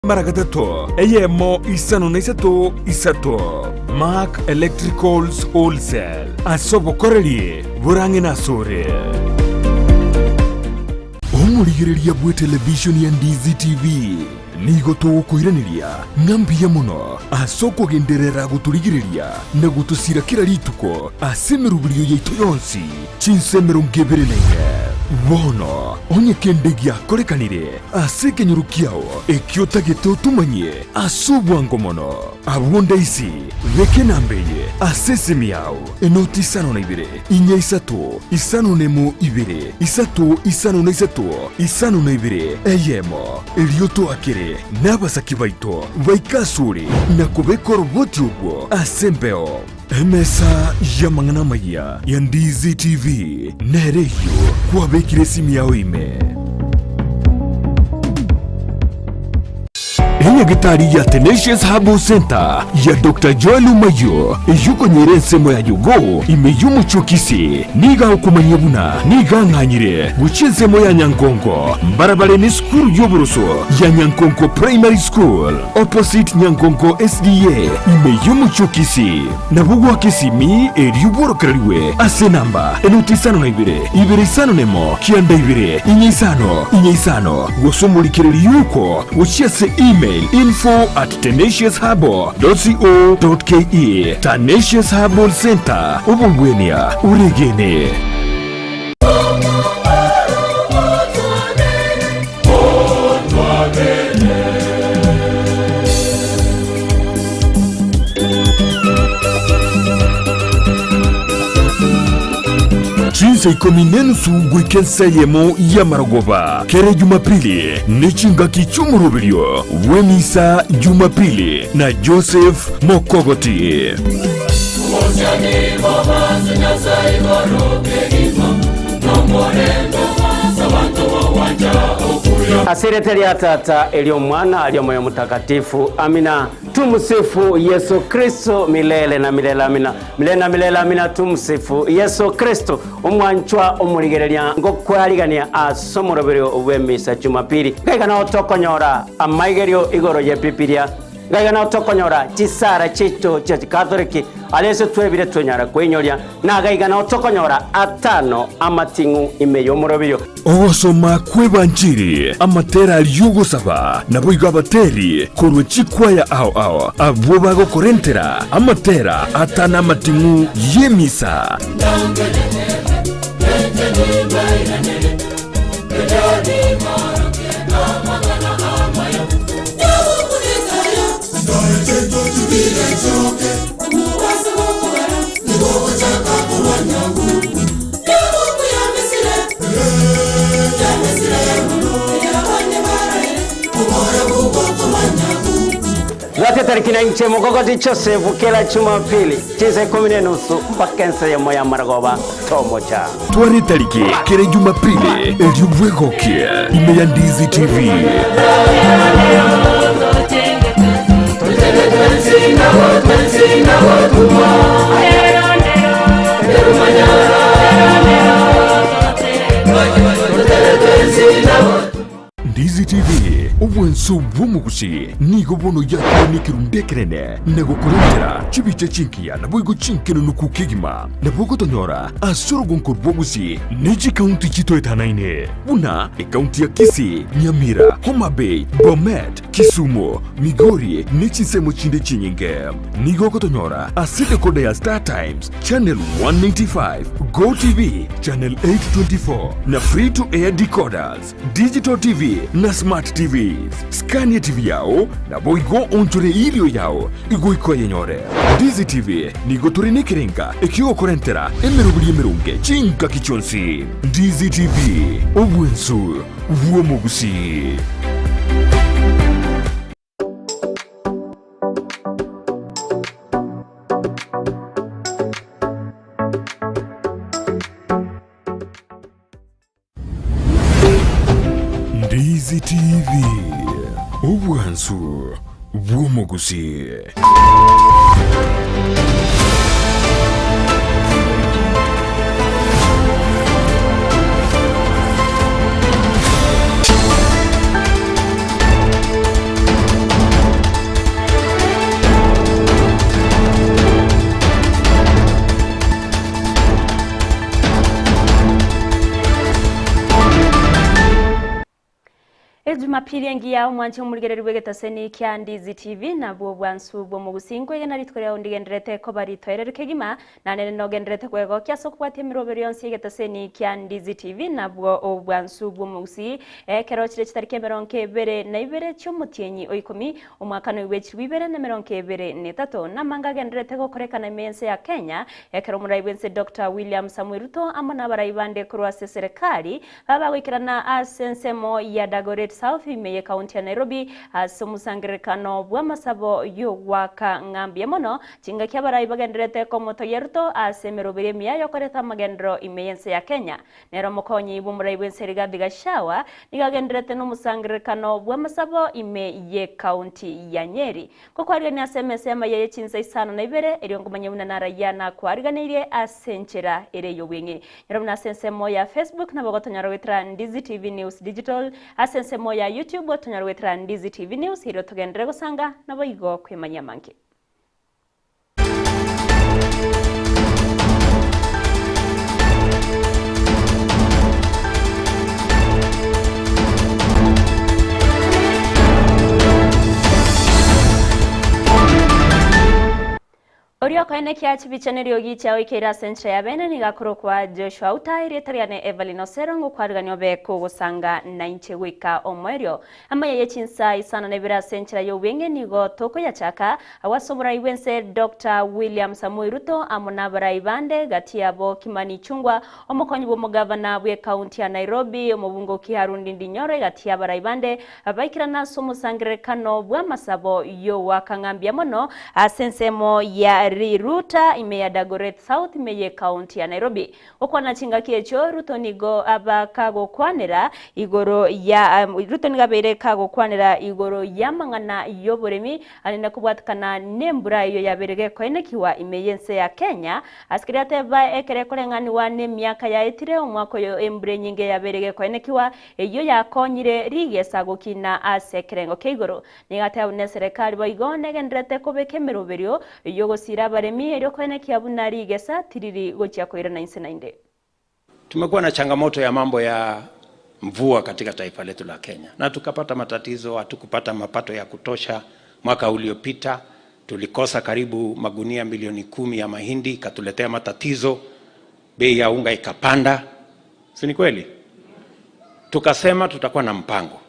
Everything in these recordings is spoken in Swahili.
maragatato eyemo Isano naisato isato Mark Electricals Wholesale asobo koreli burangina sore omurigereria bwe television ya Ndizi TV nigo tugukwiraniria ngambia muno asoko genderera guturigireria na gutusira kira rituko asemerubirio yaitu yonsi Chinsa Ibere bono onye kendegia korekanire aseke nyurukiao ekiotagete utumanye asubwango mono abunda isi reke nambeye asesemi yao enoti Isano na Ibere inya isato Isano nemo Ibere isato Isano na isato Isano na Ibere eyemo elioto akere n'abasaki baito baikasuri na kubekora boti ubwo asembeo emesa yamangana Amayia ya Ndizi TV nereyo kwa bekire simu yao ime Enya gitari ya Tenacious Herbal Center ya Dr. Joel Umayo yuko nyirensemo ya yugo imeyumucho Kisii niga ukumanyebuna niga nkanyire guchenzemo ya Nyangongo mbarabare ni school y'uburuso ya Nyangongo Primary School opposite Nyangongo SDA imeyumucho Kisii na bugwa Kisimi eriyuboro karariwe ase namba enoti Isano na Ibere Isano nemo kianda Ibere inya Isano gusumulikiriri yuko uchiase email info@tenaciousherbal.co.ke Tenacious Herbal Center ubungwenia uregene Chinsa ikominenusu gwikenseyemo ya Maragoba kere Jumapili nichinga kichumurubirio wemisa Jumapili na Joseph Mokogoti Asireteli ya tata elio mwana alio moyo mutakatifu amina tumusifu Yesu Kristo milele na milele amina milele na milele amina tumusifu Yesu Kristo umwanchwa umurigereria ngo kwariganira asomoroberio wemisa Jumapili gaigana otokonyora amaigerio igoro ye Bibilia gaigana otokonyora chisara chito cha Katoliki alese twebire twenyara kwenyoria na gaigana otokonyora atano amatingu imeyomoroberio Ogosoma kwebanjiri amatera aliyugusaba nabo igabateri korwe chikwaya ao abo bagokorentera amatera atana matingu yemisa Zate tarikina inche Mokogoti Chosefu kela Jumapili Chinsa 10:30 mpaka ya moya Maragoba tomocha Twari tariki kere Jumapili eliyubwegokie ime ya Ndizi TV Ndizi TV ubwenso bw'umugusi nigo bono yakire nikirundekerene nego kurentera chibiche chinkiya nabo igo chinkeno nukukigima nabo gotonyora asoro gonko bwogusi niji county chito etanaine buna county ya Kisii Nyamira Homa Bay Bomet Kisumu Migori nichisemo chinde chinyinge nigo gotonyora aside kode ya Star Times channel 195 Go TV channel 824 na free to air decoders digital TV na smart TVs Scania TV yao na boigo onchore ilio yao igo ikoye nyore Ndizi TV nigo turinikirenga ekigo korentera emerunge chinka kichonsi Ndizi TV obwensu uomogusi Ndizi TV ubwansu bw'umugusi Jumapili ngiya umwanchi umurigere rwegetaseni kya Ndizi TV nabwo bwansu bwo mu Gusii na ritwere undigenderete ko baritoere kegima nanene nogenderete kwego kyaso kwati mirobero yonsi yegetaseni kya Ndizi TV nabwo obwansu bwo mu Gusii kero kire kitarike meronke bere na ibere cy'umutienyi oyikomi umwaka no w'echi wibere na meronke bere netatu namanga genderete ko korekana imense ya Kenya kero murayibense Dr. William Samuel Ruto amana barayibande kurwase serikali baba wikirana asensemo ya Dagoret South Imeye County ya Nairobi asumusangirekano bw'amasabo yo waka ngambye mono kinga kyabarayi bagenderete ko moto yeruto asemerobere miya yo koreta magendro imeyense ya Kenya nero mukonyi bumurayi bw'enseriga digashawa nigagenderete no musangirekano bw'amasabo imeye County ya Nyeri ko kwariga ni SMS amaye Chinsa Isano na Ibere eriyongomanye munanara yana kwariganire asenchera ereyo bwenge nero munasensemo ya Facebook na bogotonyaro wetra Ndizi TV News Digital asensemo ya YouTube tonyarwetra Ndizi TV News hiro tugendere gusanga nabo igo kwemanya manke. Orio koine kya chibichane ryogi chao ikera sentra ya bene ni gakoro kwa Joshua Utairi tariane Everlyne Osero ngukwarganyo be kugusanga 90 wika omwerio Amayia Chinsa Isano nebira sentra yo wenge nigo toko ya chaka awasomura iwense Dr. William Samuel Ruto amona barayibande gatia bo Kimani Chungwa omukonyi bo mugavana bwe county ya Nairobi omubungo kiharundi ndinyore gatia barayibande abaikirana somusangirekano bwa masabo yo wakangambya mono asensemo ya Ruta imeya Dagoret South imeye County ya Nairobi okwana chinga kiecho Ruto nigo abakago kwanera igoro ya Ruto nigabere kago kwanera igoro ya mangana yoboremi alina kubwatkana nembura iyo yaberege koenekiwa imeyense ya Kenya askiriate ba ekere kolengani wane myaka ya etire omwako yo embure nyinge yaberege koenekiwa iyo yakonyire rigesa gukina asekerengo keigoro nigate abune serikali boigone gendrete kobekemeroberio iyo gosira baremi eryo koenekia bunari gesa tiriri gochia koira 99. Tumekuwa na changamoto ya mambo ya mvua katika taifa letu la Kenya na tukapata matatizo, hatukupata mapato ya kutosha. Mwaka uliopita tulikosa karibu magunia milioni 10 ya mahindi, ikatuletea matatizo, bei ya unga ikapanda. Si ni kweli? Tukasema tutakuwa na mpango.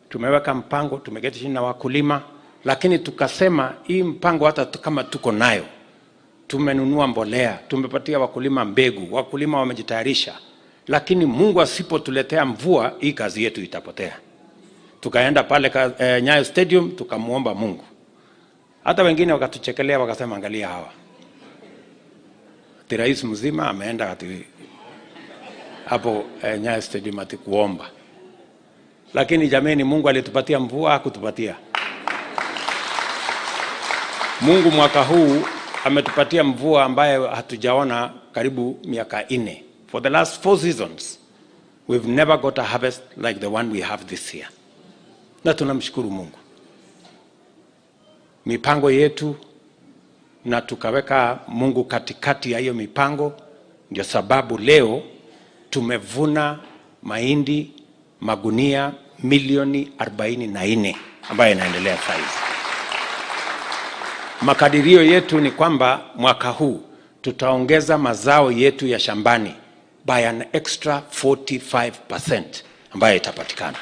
Tumeweka mpango, tumeketi chini na wakulima, lakini tukasema hii mpango hata kama tuko nayo, tumenunua mbolea, tumepatia wakulima mbegu, wakulima wamejitayarisha, lakini Mungu asipotuletea mvua hii kazi yetu itapotea. Tukaenda pale Nyayo Stadium tukamuomba Mungu. Hata wengine wakatuchekelea wakasema angalia hawa. Rais mzima ameenda hapo Nyayo Stadium ati kuomba. Lakini jameni, Mungu alitupatia mvua, hakutupatia. Mungu mwaka huu ametupatia mvua ambaye hatujaona karibu miaka 4. For the last 4 seasons, we've never got a harvest like the one we have this year. Na tunamshukuru Mungu. Mipango yetu na tukaweka Mungu katikati ya hiyo mipango, ndio sababu leo tumevuna mahindi magunia milioni 44 ambayo inaendelea sasa. Makadirio yetu ni kwamba mwaka huu tutaongeza mazao yetu ya shambani by an extra 45% ambayo itapatikana.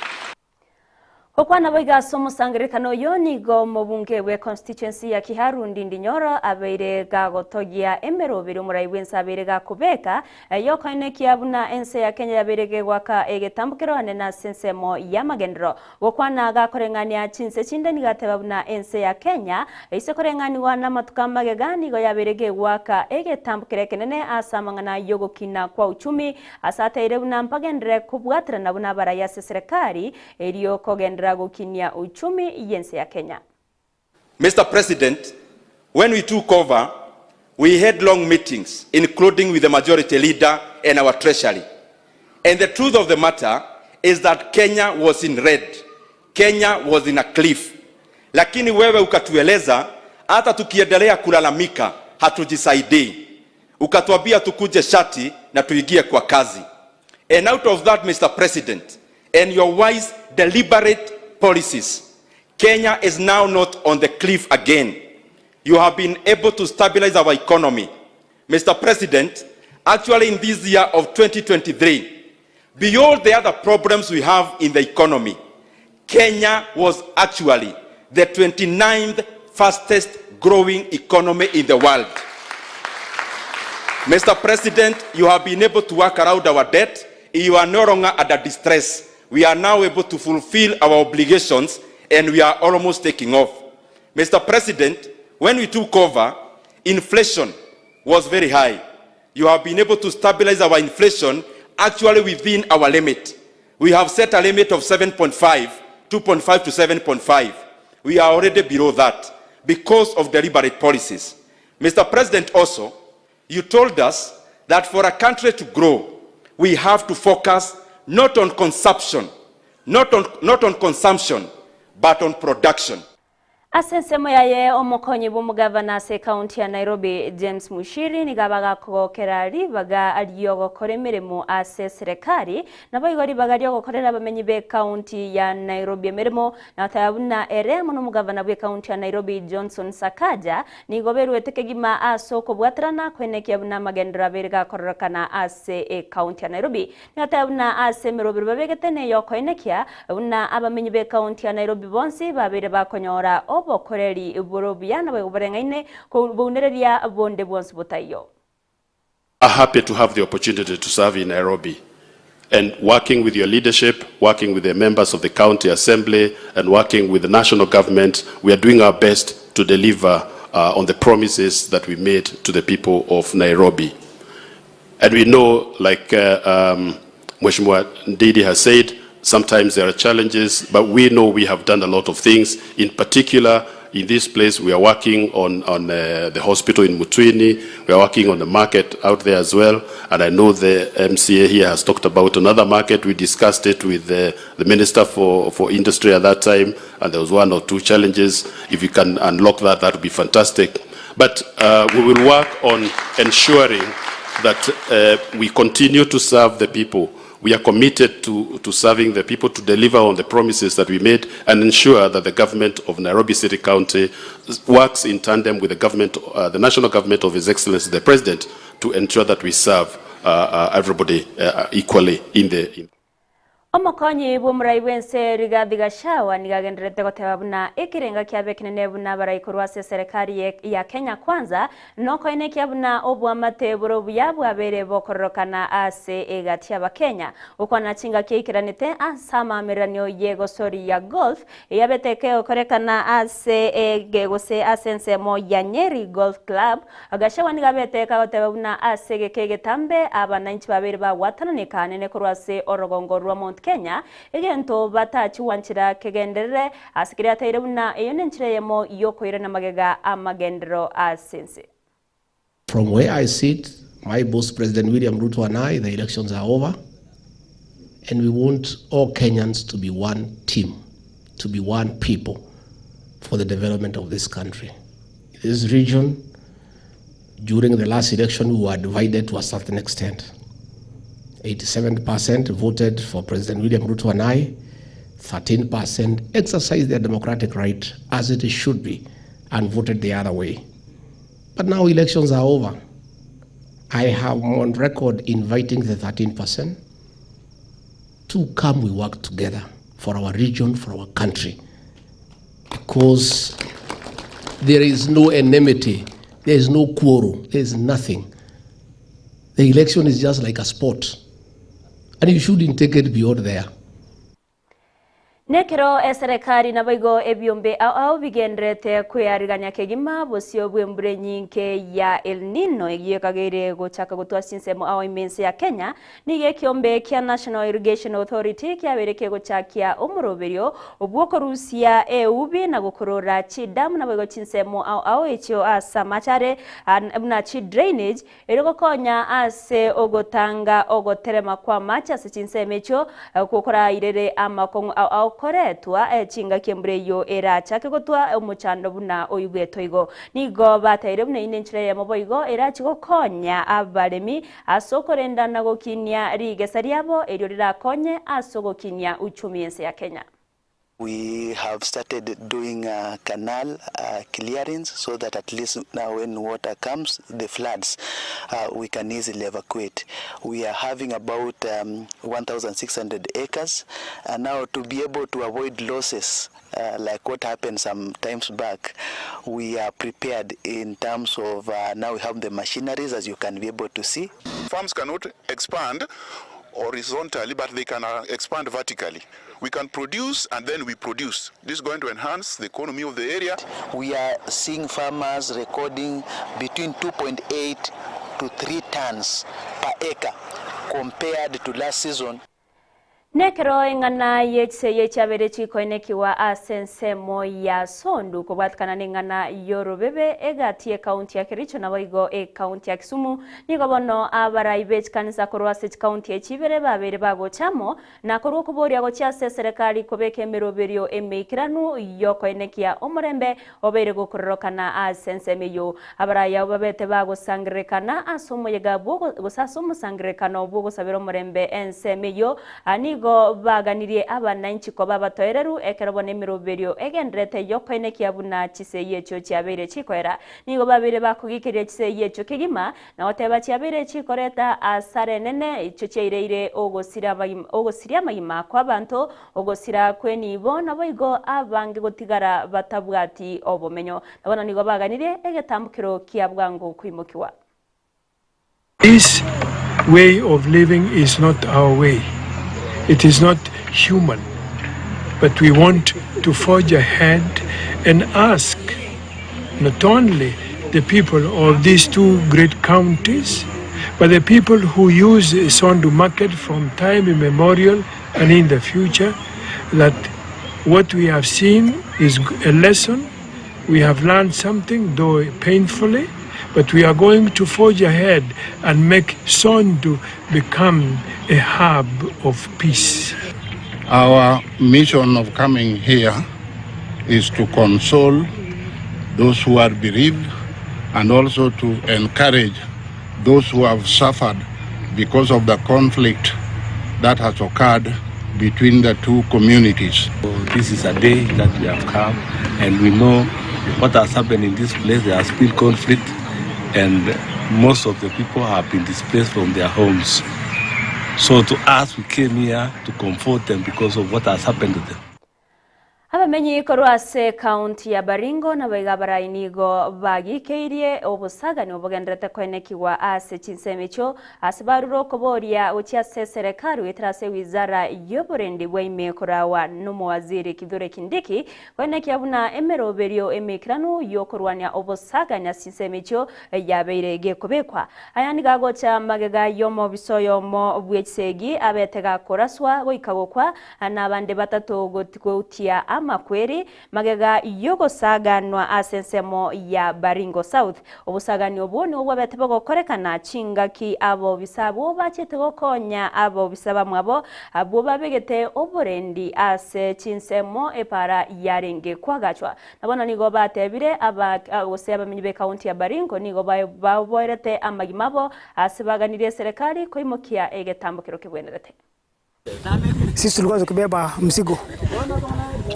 Okwana boiga somusangirekano yonigo mubunge we constituency ya Kiharundi ndinyoro abeire gagotogia emerobiro murayibwensa abeire gakubeka yokoine kiabuna ense ya Kenya yaberege gwaka egetambukero anena sensemo ya magendro okwana gakorengania Chinsa chinde nigatebabuna ense ya Kenya ise korengani wana matukama gegani go yaberege gwaka egetambukere kenene asamangana yogokina kwa uchumi asateire buna mpagendre kubwatra na buna baraya serikali eriyo kogendra gukinia uchumi yense ya Kenya. Mr. President, when we took over, we had long meetings, including with the majority leader and our treasury. And the truth of the matter is that Kenya was in red. Kenya was in a cliff. Lakini wewe ukatueleza, hata tukiendelea kulalamika, hatujisaidii. Ukatuambia tukuje shati na tuingie kwa kazi. And out of that, Mr. President, and your wise, deliberate policies, Kenya is now not on the cliff again. You have been able to stabilize our economy. Mr. President, actually in this year of 2023, beyond the other problems we have in the economy, Kenya was actually the 29th fastest growing economy in the world. Mr. President, you have been able to work around our debt. You are no longer under distress. We are now able to fulfill our obligations, and we are almost taking off. Mr. President, when we took over, inflation was very high. You have been able to stabilize our inflation actually within our limit. We have set a limit of 7.5, 2.5 to 7.5. We are already below that because of deliberate policies. Mr. President, also, you told us that for a country to grow, we have to focus not on consumption, not on consumption, but on production. Asensemo yaye omukonyi b'omugavana se county ya Nairobi James Mushiri nigabaga kugokera baga aliyogo koremeremo ase serikali nabo igori baga gukorera abamenyi be county ya Nairobi emeremo natabuna eremo n'omugavana bwe county ya Nairobi Johnson Sakaja nigoberwe tekegima asoko bwatrana kwenekia buna magendera berga kororokana ase county ya Nairobi natabuna ase merobero babegetene yokoenekia buna abamenyi be county ya Nairobi bonsi babere bakonyora bokoreri borobiana bayoborengaine ko bonereria bonde bonse botayo. I'm happy to have the opportunity to serve in Nairobi and working with your leadership, working with the members of the county assembly and working with the national government. We are doing our best to deliver on the promises that we made to the people of Nairobi. And we know, like Mheshimiwa Ndizi has said, sometimes there are challenges, but we know we have done a lot of things. In particular, in this place, we are working on the hospital in Mutwini. We are working on the market out there as well. And I know the MCA here has talked about another market. We discussed it with the Minister for Industry at that time, and there was one or two challenges. If you can unlock that, that would be fantastic. But we will work on ensuring that we continue to serve the people. We are committed to serving the people, to deliver on the promises that we made and ensure that the government of Nairobi City County works in tandem with the government, the national government of His Excellency the President, to ensure that we serve everybody equally in the. Omokonyi b'omurayi wense Rigathi Gachagua nigagenderete goteba buna ekirenga kiabe kinene buna baraikorwa se serikali ya Kenya Kwanza noko ene kiabuna obwamate borobuya bwabere bokororokana ase egati y'Abakenya ukwana chinga kikiranite asama miranyo yego sori ya golf yabeteke okorekana ase egose asense mo ya Nyeri Golf Club Gachagua nigabeteka goteba buna ase gekegetambe abananchi babere ba watananika nene korwase orogongo rwa Kenya egento batachi wanchira kegendere asikira tairuna eyonenchire yemo yokoira na magega amagendero asense. From where I sit, my boss President William Ruto and I, the elections are over, and we want all Kenyans to be one team, to be one people for the development of this country. This region, during the last election, we were divided to a certain extent. 87% voted for President William Ruto and I, 13% exercised their democratic right as it should be and voted the other way. But now elections are over. I have on record inviting the 13% to come we work together for our region, for our country. Because there is no enmity, there is no quarrel, there is nothing. The election is just like a sport. And you shouldn't take it beyond there. Nekero eserekari na baigo ebiombe au bigendrete kuyariganya kegima bosio bwembure nyinke ya El Nino egiye kagere gochaka gutwa sinsemo au imense ya Kenya nige kiombe kia National Irrigation Authority kia bereke gochakia umuroberio obwoko Rusia eubi na gukorora chidamu na baigo chinsemo au echio asa machare na chi drainage eriko konya ase ogotanga ogoterema kwa macha se chinsemecho kukora irere amakongu au koretwa chinga kembreyo eracha kegotwa omuchando buna oyugeto igo nigo bataire buna inenchire ya moboigo erachi gokonya abaremi asokorenda na gokinia rigesa riabo erio rirakonye asogokinia uchumi ense ya Kenya. We have started doing canal clearings so that at least now when water comes, the floods, we can easily evacuate. We are having about 1,600 acres, and now to be able to avoid losses like what happened some times back, we are prepared in terms of now we have the machineries, as you can be able to see. Farms cannot expand horizontally, but they can expand vertically. We can produce and then we produce. This is going to enhance the economy of the area. We are seeing farmers recording between 2.8 to 3 tons per acre compared to last season. Nekero engana yetse chabere chikoenekiwa asensemo ya sondu kubatkana nengana yorobebe egatie county ya Kericho na boigo county ya Kisumu nigobono abaraibe kanisa korwase county ya Ibere babere bagochamo na korwo kuboria gochase serikali kobeke meroberio emekiranu yokoenekia omorembe obere gokororokana asensemeyo abaraya babete bagosangrekana asomo yegabo gosasomo sangrekana obugo sabero morembe ensemeyo anigo baganirie abananchi ko babatoereru ekerobone miroberio egendrete yokoine kiabuna chiseye cyo cyabere chikwera nigo babire bakugikirie chiseye cyo kigima na oteba cyabere chikoreta asare nene icyo cyereire ogosiria magima kwa bantu ogosira kwenibo naboigo abange gotigara batabwati obomenyo nabona nigo baganirie egetambukiro kiabwango kwimukiwa. This way of living is not our way. It is not human, but we want to forge ahead and ask not only the people of these two great counties, but the people who use Sondu market from time immemorial and in the future, that what we have seen is a lesson. We have learned something, though painfully, but we are going to forge ahead and make Sondu become a hub of peace. Our mission of coming here is to console those who are bereaved and also to encourage those who have suffered because of the conflict that has occurred between the two communities. So this is a day that we have come and we know what has happened in this place. There has been conflict and most of the people have been displaced from their homes. So to us, we came here to comfort them because of what has happened to them. Abamenyi korwase county ya Baringo na baigabara inigo bagikeirie obusagani obugendrete kwenekiwa ase Chinsa asibaruro koboria uchiase serikali wetrase wizara yoborendi bwaime korawa numo waziri Kithure Kindiki kwenekia buna emeroberio emekiranu yokorwania obusagani Chinsa yabeire gekobekwa ayani gagocha magega yomo bisoyo mo bwechsegi abetega koraswa goikagokwa nabande batatu gotia makweri magega yogo saganwa asensemo ya Baringo South obusagani oboni obwabete korekana chingaki abo bisabo bachetego konya abo bisaba mwabo abo babegete oborendi ase Chinsemo epara yarenge kwagachwa nabona nigo batebire aba oseba minyibe county ya Baringo nigo baboerete amagimabo asibaganire serikali koimokia egetambukiro kibwenerete. Sisi tulikuwa tukibeba mzigo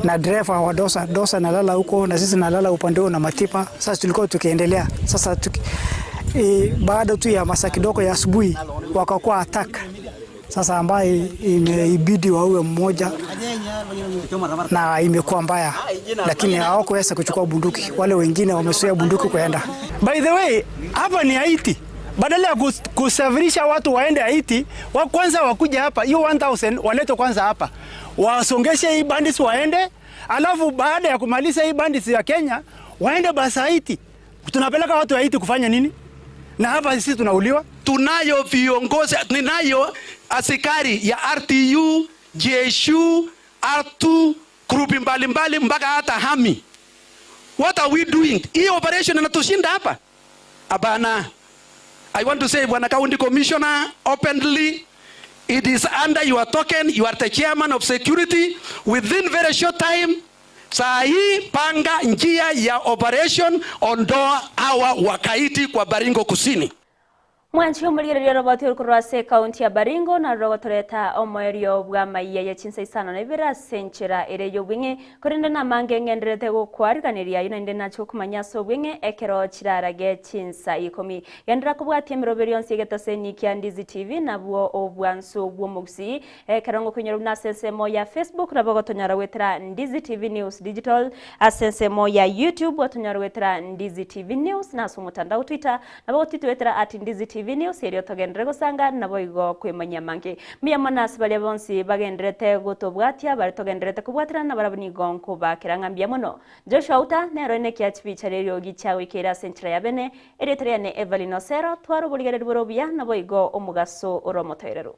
na driver wa dosa nalala huko na sisi nalala upande na matipa. Sasa tulikuwa tukiendelea. Sasa baada tu ya masaa kidogo ya asubuhi wakakuwa attack. Sasa ambaye imebidi waue mmoja na imekuwa mbaya, lakini hawakuweza kuchukua bunduki. Wale wengine wamesuia bunduki kuenda. By the way, hapa ni Haiti. Badala ya kusafirisha watu waende Haiti, wa kwanza wakuja hapa, hiyo 1000 walete kwanza hapa. Wasongeshe hii bandits waende, alafu baada ya kumaliza hii bandits ya Kenya, waende basi Haiti. Tunapeleka watu Haiti kufanya nini? Na hapa sisi tunauliwa. Tunayo viongozi, tunayo askari ya RTU, JSU, R2, grupi mbalimbali mpaka hata Hami. What are we doing? Hii operation inatushinda hapa? Abana. I want to say, Bwana County Commissioner, openly, It is under your token. You are the chairman of security. Within very short time, saa hii panga njia ya operation ondoa hawa wakaiti kwa Baringo Kusini. Mwanchi umurigererio roboti urukurwase kaunti ya Baringo na rogotoreta omoerio bwa Amayia ya Chinsa Isano na Ibere senchera ereyo bwinge kurinde na mange ngenderete gukwariganiria yunende nacho kumanyaso bwinge ekero chirarage Chinsa ikomi yandira kubwatia miroberi yonse getaseni kia Ndizi TV na bwo obwanso bwo Gusii ekero kunyoro na sensemo ya Facebook na bogotonyara wetera Ndizi TV News Digital asensemo ya YouTube watonyara wetera Ndizi TV News na sumutandao Twitter na bogotitu wetera @Ndizi TV News eri otogendere gusanga nabo igo kwemanya mange miamanas bali bonsi bagendrete gutobwatia bali togendrete kubwatira na barabuni gonko bakiranga mbiamono Joshua Uta nero ne kiachipi charerio gichawe kera centra ya bene eri teriane Everlyne Osero twaro buligere borobia nabo igo omugaso oromoterero